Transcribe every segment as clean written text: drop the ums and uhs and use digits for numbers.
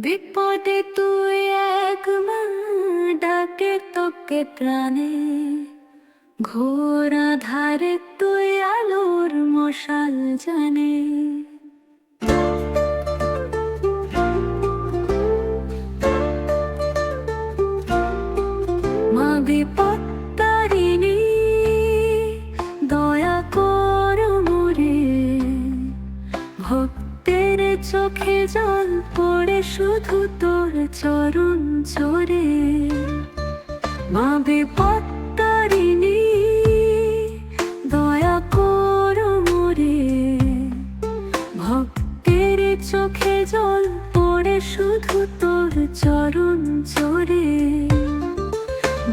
বিপদে তুই এক মা ডাকে তোকে প্রাণে, ঘোর আধারে তুই আলোর মশাল জানে। মা বিপদ তারিণী, দয়া কর মোরে, ভক্তের চোখে জল পড়ে শুধু তোর চরণ ঝরে। মা বিপদ তারিণী, দয়া কর মোরে, ভক্তের চোখে জল পড়ে শুধু তোর চরণ ঝরে।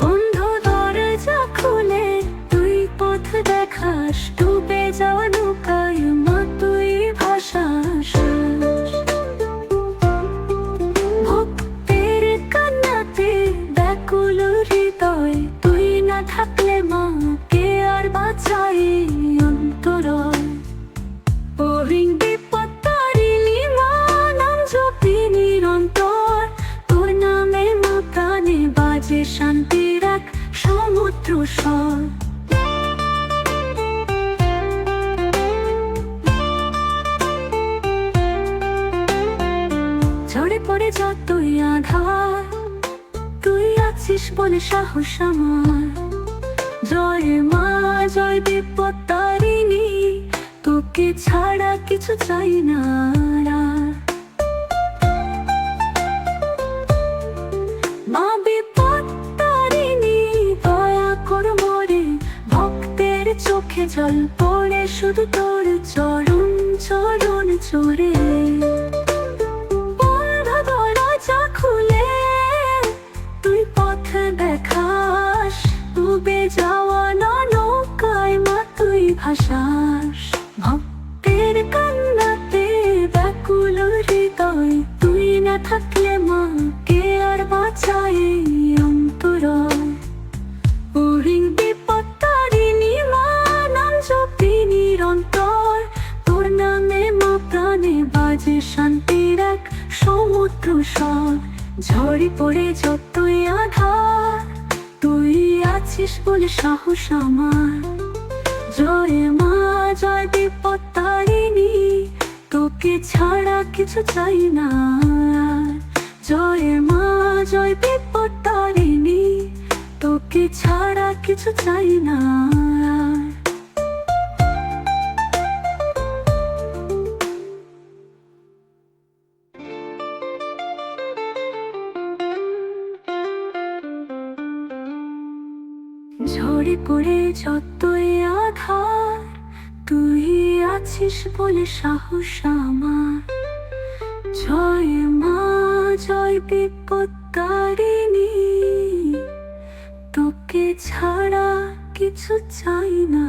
বন্ধ দরজা খুলে তুই পথ দেখাস, ডুবে যাওয়া নৌকায় মা তুই ভাসাস। ভক্তের কান্নাতে ব্যাকুল হৃদয়, তুই না থাকলে মা কে আর বাঁচাই অন্তরয়। ওরিং বিপদ তারিণী মা, নাম জপি নিরন্তর, তোর নামে মা প্রাণে বাজে শান্তির এক সমুদ্র স্বর। ঝরে পড়ে যতই আঘাত, তুই আছিস বলে সাহস আমার। জয় মা জয় বিপদ তারিণী, তোকে ছাড়া কিছু চাই না আর। মা বিপদ তারিণী, দয়া কর মোরে, ভক্তের চোখে জল পড়ে শুধু তোর চরণ চরণ চরে। দরজা খুলে তুই পথ দেখাস, ডুবে যাওয়া নৌকায় মা তুই ভাসাস। ভক্তের কান্নাতে ব্যাকুল হৃদয়, তুই না থাকলে মা কে আর বাঁচাই অন্তরয়। ওরিং বিপদ তারিণী মা, নাম জপি নিরন্তর, তোর নামে মা প্রাণে বাজে শান্তির এক সমুদ্র স্বর। ঝরে পড়ে যতই আঘাত, তুই আছিস বলে সাহস আমার। জয় মা জয় বিপদ তারিণী, তোকে ছাড়া কিছু চাই না আর। জয় মা জয় বিপদ তারিণী, তোকে ছাড়া কিছু চাই না আর। ঝরে পড়ে যতই আঘাত, তুই আছিস বলে সাহস আমার। জয় মা জয় বিপদ তারিণী, তোকে ছাড়া কিছু চাই না।